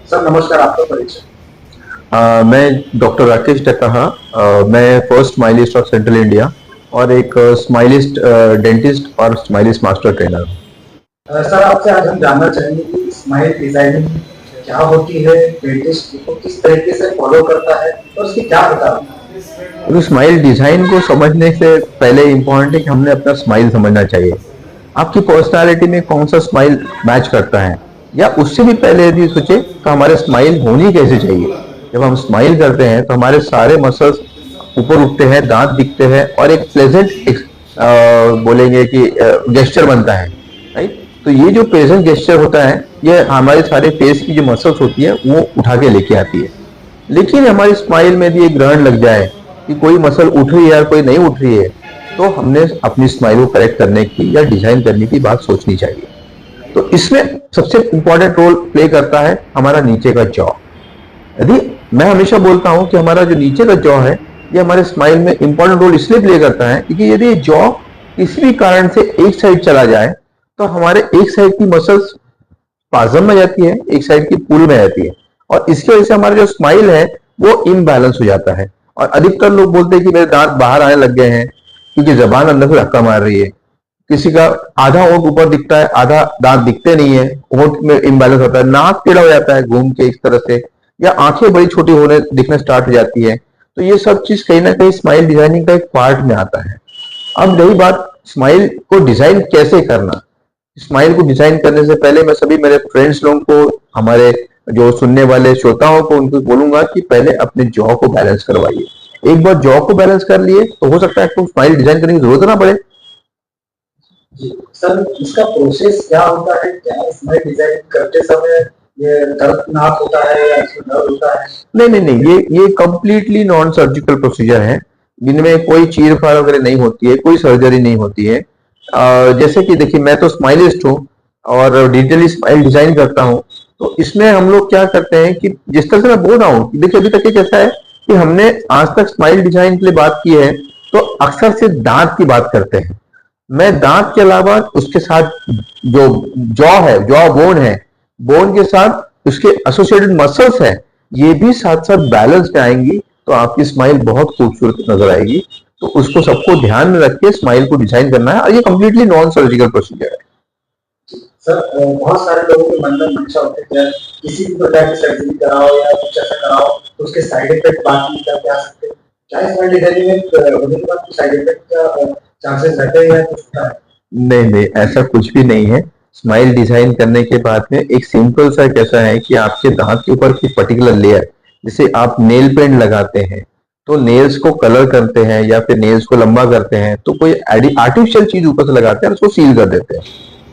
Sir नमस्कार, आपका परिचय। मैं डॉक्टर राकेश टकहा। मैं फर्स्ट स्माइलिस्ट ऑफ सेंट्रल इंडिया और एक स्माइलिस्ट डेंटिस्ट और स्माइलिस्ट मास्टर ट्रेनर हूँ। सर आपसे आज हम जानना चाहेंगे कि स्माइल डिजाइनिंग क्या होती है, डेंटिस्ट इसको किस तरीके से फॉलो करता है और उसके क्या प्रकार होते तो स्माइल डिजाइन को समझने से पहले इम्पोर्टेंट है कि हमने अपना स्माइल समझना चाहिए। आपकी पर्सनालिटी में कौन सा स्माइल मैच करता है, या उससे भी पहले यदि सोचे तो हमारे स्माइल होनी कैसे चाहिए। जब हम स्माइल करते हैं तो हमारे सारे मसल्स ऊपर उठते हैं, दांत दिखते हैं और एक प्लेजेंट बोलेंगे कि गेस्चर बनता है, राइट। तो ये जो प्रेजेंट गेस्चर होता है, ये हमारे सारे फेस की जो मसल्स होती है वो उठा के लेके आती है। लेकिन हमारी स्माइल में भी एक ग्रहण लग जाए कि कोई मसल उठ रही है और कोई नहीं उठ रही है, तो हमने अपनी स्माइल को करेक्ट करने की या डिजाइन करने की बात सोचनी चाहिए। तो इसमें सबसे इंपॉर्टेंट रोल प्ले करता है हमारा नीचे का जॉ। यदि मैं हमेशा बोलता हूं कि हमारा जो नीचे का जॉ है, ये हमारे स्माइल में इंपॉर्टेंट रोल इसलिए प्ले करता है क्योंकि यदि जॉ किसी भी कारण से एक साइड चला जाए तो हमारे एक साइड की मसल्स स्पाज्म में जाती है, एक साइड की पुल में जाती है, और इसकी वजह से हमारा जो स्माइल है वो इम्बैलेंस हो जाता है। और अधिकतर लोग बोलते हैं कि मेरे दांत बाहर आने लग गए हैं क्योंकि जबान अंदर से धक्का मार रही है। किसी का आधा होंठ ऊपर दिखता है, आधा दांत दिखते नहीं है, होंठ में इम्बैलेंस होता है, नाक टेढ़ा हो जाता है घूम के इस तरह से, या आंखें बड़ी छोटी होने दिखना स्टार्ट हो जाती है। तो ये सब चीज कहीं ना कहीं स्माइल डिजाइनिंग का एक पार्ट में आता है। अब रही बात स्माइल को डिजाइन कैसे करना। स्माइल को डिजाइन करने से पहले मैं सभी मेरे फ्रेंड्स लोगों को, हमारे जो सुनने वाले श्रोताओं को, उनको बोलूंगा कि पहले अपने जॉ को बैलेंस करवाइए। एक बार जॉ को बैलेंस कर लिए तो हो सकता है आपको स्माइल डिजाइन करने की जरूरत ना पड़े। हैं? जी सर, इसका प्रोसेस क्या होता है, क्या स्माइल डिजाइन करते समय ये दर्दनाक होता है या इसमें दर्द होता है? नहीं नहीं नहीं, ये कंप्लीटली नॉन सर्जिकल प्रोसीजर है, जिनमें कोई चीर फाड़ वगैरह नहीं होती है, कोई सर्जरी नहीं होती है। जैसे कि देखिए, मैं तो स्माइलिस्ट हूँ और डिजिटली स्माइल डिजाइन करता हूँ। तो इसमें हम लोग क्या करते हैं कि जिस तरह से मैं बोल रहा हूँ, देखिए अभी तक ये कैसा है कि हमने आज तक स्माइल डिजाइन के लिए बात की है तो अक्सर से दांत की बात करते हैं। मैं दांत के अलावा उसके साथ जो जॉ है, जॉ बोन है, बोन के साथ उसके एसोसिएटेड मसल्स है, ये भी साथ साथ बैलेंस में आएंगी तो आपकी स्माइल बहुत खूबसूरत नजर आएगी। तो उसको सबको ध्यान में रख के स्माइल को डिजाइन करना है, और ये कम्प्लीटली नॉन सर्जिकल प्रोसीजर है। सर बहुत सारे लोगों के मन में मंशा होते हैं कि किसी भी प्रकार की सर्जरी कराओ या कुछ ऐसा कराओ तो उसके साइड इफेक्ट बाद में क्या क्या आ सकते हैं? क्या स्माइल डिजाइनिंग में होने के बाद साइड इफेक्ट का चांसेस रहते हैं या कुछ होता है? नहीं नहीं, ऐसा कुछ भी नहीं है। स्माइल डिजाइन करने के बाद में एक सिंपल सा कैसा है कि आपके दांत के ऊपर की पर्टिकुलर लेयर, जैसे आप नेल पेंट लगाते हैं तो नेल्स को कलर करते हैं या फिर नेल्स को लंबा करते हैं तो कोई आर्टिफिशियल चीज ऊपर से लगाते हैं और उसको सील कर देते हैं।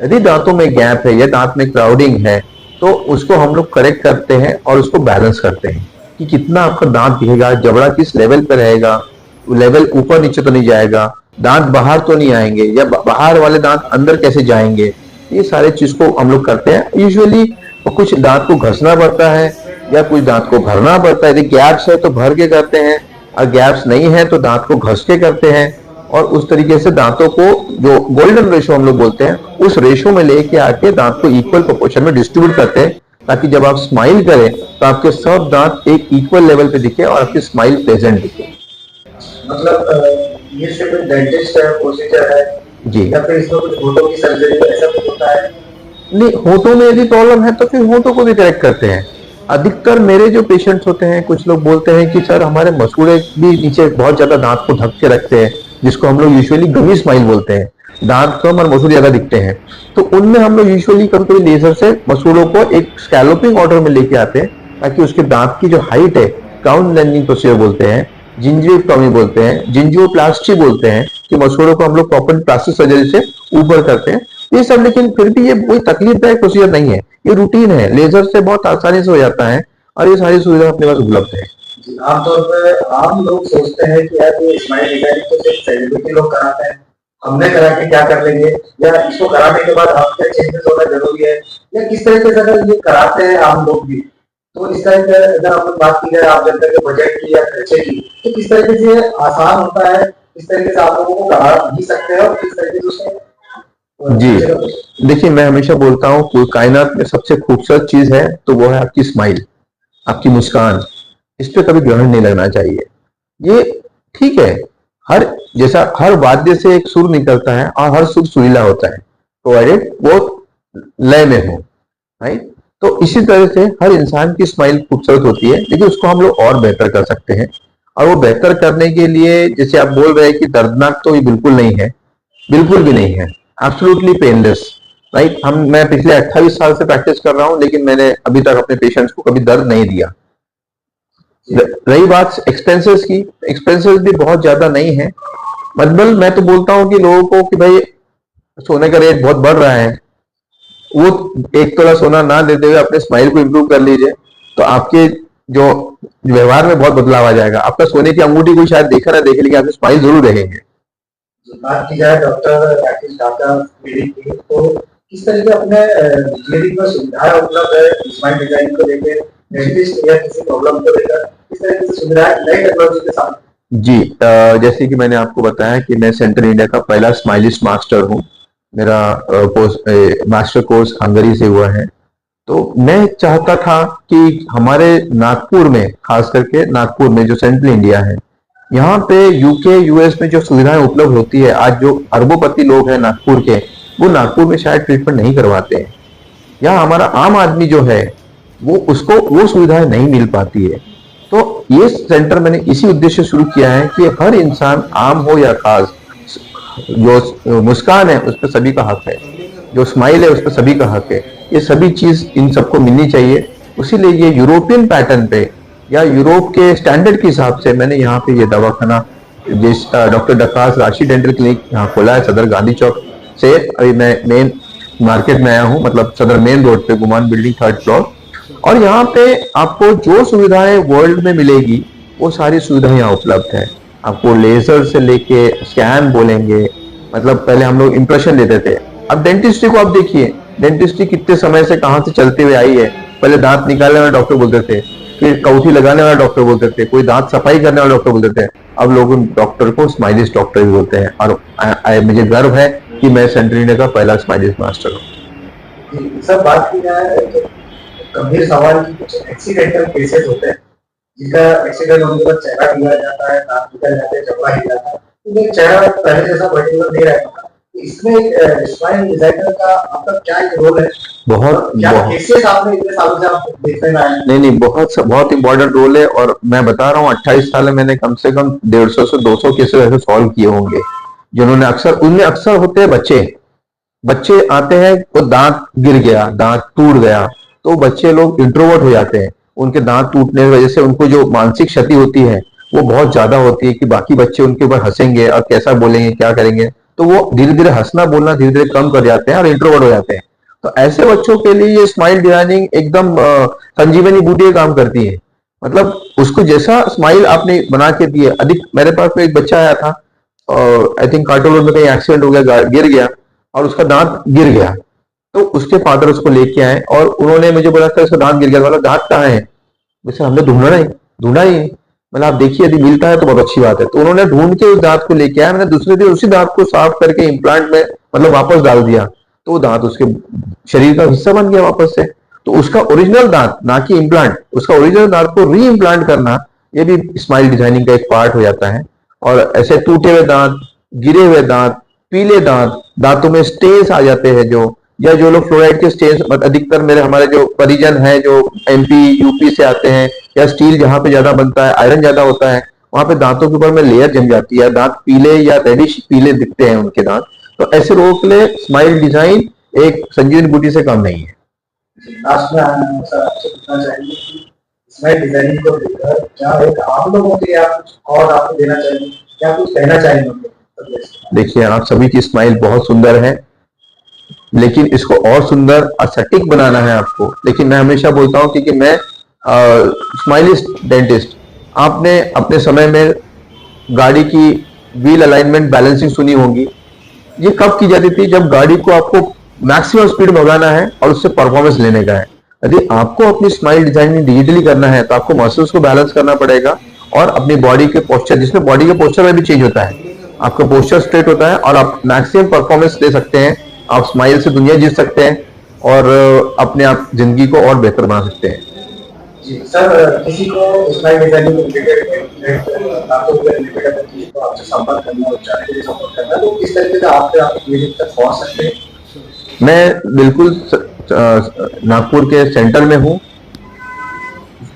यदि दांतों में गैप है या दांत में क्राउडिंग है तो उसको हम लोग करेक्ट करते हैं और उसको बैलेंस करते हैं कि कितना आपका दांत दिखेगा, जबड़ा किस लेवल पे रहेगा, लेवल ऊपर नीचे तो नहीं जाएगा, दांत बाहर तो नहीं आएंगे, या बाहर वाले दांत अंदर कैसे जाएंगे। ये सारे चीज को हम लोग करते हैं यूजुअली। कुछ दांत को घसना पड़ता है या कुछ दांत को भरना पड़ता है। यदि गैप्स है तो भर के करते हैं, और गैप्स नहीं है तो दांत को घस के करते हैं। और उस तरीके से दांतों को, जो गोल्डन रेशो हम लोग बोलते हैं, उस रेशो में लेके आके दांत को इक्वल प्रोपोर्शन में डिस्ट्रीब्यूट करते हैं, ताकि जब आप स्माइल करें तो आपके सब दांत एक इक्वल लेवल पे दिखे और आपकी स्माइल प्रेजेंट दिखे। मतलब ये सिर्फ डेंटिस्ट है, प्रोसीजर है जी। या फिर इसमें कुछ होठों की सर्जरी ऐसा कुछ होता है? नहीं, होठों में यदि प्रॉब्लम है तो फिर होठों को भी करेक्ट करते हैं। अधिकतर मेरे जो पेशेंट्स होते हैं, कुछ लोग बोलते हैं कि सर हमारे मसूड़े भी नीचे बहुत ज्यादा दांत को ढक के रखते हैं, जिसको हम लोग यूजुअली गमी स्माइल बोलते हैं। दांत कम और मसूड़े ज्यादा दिखते हैं, तो उनमें हम लोग यूजुअली कभी कभी लेजर से मसूड़ों को एक स्कैलोपिंग ऑर्डर में लेके आते हैं, ताकि उसके दांत की जो हाइट है, क्राउन लेंथनिंग प्रोसीजर बोलते हैं, जिंजिविक्टोमी बोलते हैं, जिंजियोप्लास्टी बोलते हैं, कि मसूड़ों को हम लोग प्रॉपर प्लास्टिक सर्जरी से ऊपर करते हैं। ये सब, लेकिन फिर भी ये कोई तकलीफदायक प्रोसीजर नहीं है, ये रूटीन है, लेजर से बहुत आसानी से हो जाता है और ये सारी सुविधा अपने पास उपलब्ध है। आमतौर पर आम लोग सोचते हैं कि यार ये स्माइल डिजाइनिंग तो सिर्फ सेलिब्रिटी लोग कराते हैं, हमने करा के क्या कर लेंगे, या इसको कराने के बाद आपका चेंजेस होना जरूरी है, या किस तरीके से अगर ये कराते हैं आम लोग भी, तो इस तरह से अगर हम लोग बात की जाए आप जनता के बजट की या खर्चे की, तो किस तरीके से आसान होता है, किस तरीके से आप लोगों को करा भी सकते हैं और किस तरीके से उसमें जी, देखिए मैं हमेशा बोलता हूँ कोई कायनात में सबसे खूबसूरत चीज है तो वो है आपकी स्माइल, आपकी मुस्कान। इस पे कभी ग्रहण नहीं लगना चाहिए। ये ठीक है, हर जैसा हर वाद्य से एक सुर निकलता है और हर सुर सुरीला होता है, प्रोवाइडेड वो लय में हो, राइट। तो इसी तरह से हर इंसान की स्माइल खूबसूरत होती है, लेकिन उसको हम लोग और बेहतर कर सकते हैं। और वो बेहतर करने के लिए जैसे आप बोल रहे हैं कि दर्दनाक तो ये बिल्कुल नहीं है, बिल्कुल भी नहीं है, एब्सोल्युटली पेनलेस, राइट। मैं पिछले 28 साल से प्रैक्टिस कर रहा हूं, लेकिन मैंने अभी तक अपने पेशेंट्स को कभी दर्द नहीं दिया। रही बात एक्सपेंसेस की, एक्सपेंसेस भी बहुत ज्यादा नहीं है। मतलब मैं तो बोलता हूँ कि लोगों को कि भाई सोने का रेट बहुत बढ़ रहा है, वो 1 तोला सोना ना देते हुए अपने स्माइल को इम्प्रूव कर लीजिए, तो आपके जो व्यवहार में बहुत बदलाव आ जाएगा। आपका सोने की अंगूठी कोई शायद देखा ना देखे, लेकिन आपकी स्माइल जरूर देखेंगे। बात की जाए डॉक्टर राकेश डाका क्लिनिक की, तो किस तरह के अपने क्लिनिक में सुविधाएं उपलब्ध है स्माइल डिजाइन को लेकर, डेंटिस्ट या किसी प्रॉब्लम को लेकर किस तरह की सुविधाएं नई टेक्नोलॉजी के साथ? जी, जैसे कि मैंने आपको बताया कि मैं सेंट्रल इंडिया का पहला स्माइलिस्ट मास्टर हूँ। मेरा मास्टर कोर्स हंगरी से हुआ है। तो मैं चाहता था कि हमारे नागपुर में, खास करके नागपुर में जो सेंट्रल इंडिया है, यहाँ पे यूके यूएस में जो सुविधाएं उपलब्ध होती है, आज जो अरबोपति लोग हैं नागपुर के, वो नागपुर में शायद ट्रीटमेंट नहीं करवाते हैं। या हमारा आम आदमी जो है वो उसको वो सुविधाएं नहीं मिल पाती है। तो ये सेंटर मैंने इसी उद्देश्य से शुरू किया है कि हर इंसान, आम हो या खास, जो मुस्कान है उस पर सभी का हक है, जो स्माइल है उस पर सभी का हक है। ये सभी चीज इन सबको मिलनी चाहिए। उसीलिए ये यूरोपियन पैटर्न पे या यूरोप के स्टैंडर्ड के हिसाब से मैंने यहाँ पे ये दवाखाना, जिस डॉक्टर डकास राशि डेंटल क्लिनिक यहाँ खोला है सदर गांधी चौक से। अभी मैं मेन मार्केट में आया हूँ, मतलब सदर मेन रोड पे, गुमान बिल्डिंग 3rd फ्लोर। और यहाँ पे आपको जो सुविधाएं वर्ल्ड में मिलेगी वो सारी सुविधाएं यहाँ उपलब्ध है। आपको लेजर से लेके स्कैन बोलेंगे, मतलब पहले हम लोग इंप्रेशन लेते थे। अब डेंटिस्ट्री को आप देखिए, डेंटिस्ट्री कितने समय से कहां से चलते हुए आई है। पहले दांत निकालने वाले डॉक्टर बोलते थे, फिर कौथी लगाने वाला डॉक्टर बोलते थे, कोई दांत सफाई करने वाला डॉक्टर बोलते थे। अब लोग उन डॉक्टर को स्माइलिस्ट डॉक्टर भी बोलते हैं। और मुझे गर्व है कि मैं सेंट्रल इंडिया का पहला स्माइलिस्ट मास्टर हूँ। सब बात की जाए तो गंभीर सवाल की कुछ एक्सीडेंटल केसेस होते हैं जिनका एक्सीडेंट होने के बाद चेहरा हिला जाता है, दांत निकल जाते हैं, जबड़ा हिल जाता है, तो ये चेहरा पहले जैसा पर्टिकुलर नहीं रहता। तो इसमें स्माइल डिजाइनर का आपका क्या रोल है? बहुत क्या केसेस आपने इतने सालों से आप देखते हैं? नहीं, बहुत इंपॉर्टेंट रोल है। और मैं बता रहा हूँ 28 साल में मैंने कम से कम 150 से 200 केसेस ऐसे सॉल्व किए होंगे, जिन्होंने उनमें अक्सर होते हैं बच्चे आते हैं, वो दांत गिर गया, दांत टूट गया, तो बच्चे लोग इंट्रोवर्ट हो जाते हैं। उनके दांत टूटने की वजह से उनको जो मानसिक क्षति होती है वो बहुत ज्यादा होती है कि बाकी बच्चे उनके ऊपर हंसेंगे और कैसा बोलेंगे, क्या करेंगे। तो वो धीरे धीरे हंसना बोलना धीरे धीरे कम कर जाते हैं और इंट्रोवर्ट हो जाते हैं। तो ऐसे बच्चों के लिए ये स्माइल डिजाइनिंग एकदम संजीवनी बूटी काम करती है। मतलब उसको जैसा स्माइल आपने बना के दिए। अधिक मेरे पास में एक बच्चा आया था, आई थिंक कार्टो रोड में कहीं एक्सीडेंट हो गया, गिर गया और उसका दांत गिर गया। तो उसके फादर उसको लेके आए और उन्होंने मुझे बोला था इसका दांत गिर गया। बोला दांत कहाँ है? वैसे हमने ढूंढा ही। मतलब आप देखिए यदि मिलता है तो बहुत अच्छी बात है। तो उन्होंने ढूंढ के उस दांत को लेके आया। मैंने दूसरे दिन उसी दांत को साफ करके इम्प्लांट में मतलब वापस डाल दिया, तो वो दांत उसके शरीर का हिस्सा बन गया वापस से। तो उसका ओरिजिनल दांत, ना कि इम्प्लांट, उसका ओरिजिनल दांत को री इम्प्लांट करना, ये भी स्माइल डिजाइनिंग का एक पार्ट हो जाता है। और ऐसे टूटे हुए दांत, गिरे हुए दांत, पीले दांत, दांतों में स्टेन्स आ जाते हैं या जो लोग फ्लोराइड के स्टेन्स, अधिकतर हमारे जो परिजन हैं जो एमपी यूपी से आते हैं, या स्टील जहां पे ज्यादा बनता है, आयरन ज्यादा होता है, वहां पे दांतों के ऊपर में लेयर जम जाती है, दांत पीले या रेडिश पीले दिखते हैं उनके दांत। तो ऐसे लोगों के लिए स्माइल डिजाइन एक संजीवनी बूटी से कम नहीं है। लास्ट में आपसे पूछना चाहेंगे कि स्माइल डिजाइनिंग को लेकर क्या एक आम लोगों के लिए आप कुछ और आपको देना चाहेंगे, क्या कुछ कहना चाहेंगे? देखिए, आप सभी की स्माइल बहुत सुंदर है, लेकिन इसको और सुंदर और सटीक बनाना है आपको। लेकिन मैं हमेशा बोलता हूँ, क्योंकि मैं स्माइलिस्ट डेंटिस्ट, आपने अपने समय में गाड़ी की व्हील अलाइनमेंट बैलेंसिंग सुनी होगी। ये कब की जाती थी? जब गाड़ी को आपको मैक्सिमम स्पीड भगाना है और उससे परफॉर्मेंस लेने का है। यदि आपको अपनी स्माइल डिजाइनिंग डिजिटली करना है तो आपको मसल्स को बैलेंस करना पड़ेगा और अपनी बॉडी के पोस्चर, जिसमें बॉडी के पोस्चर में भी चेंज होता है, आपका पोस्चर स्ट्रेट होता है और आप मैक्सिमम परफॉर्मेंस ले सकते हैं आप स्माइल से दुनिया जीत सकते हैं और अपने आप जिंदगी को और बेहतर बना सकते हैं। जी सर, किसी को स्माइल डिजाइनिंग रिलेटेड आपको रिलेटेड अगर किसी को आपसे संपर्क करना हो, जानने के लिए संपर्क करना है, तो किस तरीके से आपके आप क्लिनिक तक पहुंच सकते हैं? मैं बिल्कुल नागपुर के सेंटर में हूँ,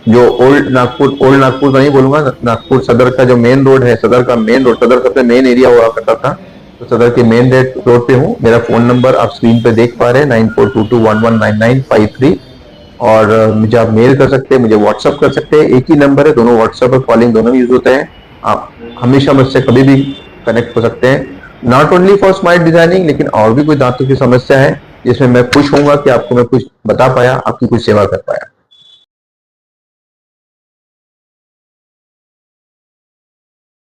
जो ओल्ड नागपुर तो नहीं बोलूंगा, नागपुर सदर का जो मेन रोड है, सदर का मेन रोड, सदर सबसे मेन एरिया हुआ करता था, तो सदर के मेन रोड पे हूँ। मेरा फोन नंबर आप स्क्रीन पे देख पा रहे हैं, 9422119953। और मुझे आप मेल कर सकते हैं, मुझे व्हाट्सअप कर सकते हैं, एक ही नंबर है, दोनों व्हाट्सअप और कॉलिंग दोनों यूज होते हैं। आप हमेशा मुझसे कभी भी कनेक्ट हो सकते हैं, not only for smile designing, लेकिन और भी कोई दांतों की समस्या है जिसमें मैं खुश होऊंगा कि आपको मैं कुछ बता पाया, आपकी कुछ सेवा कर पाया।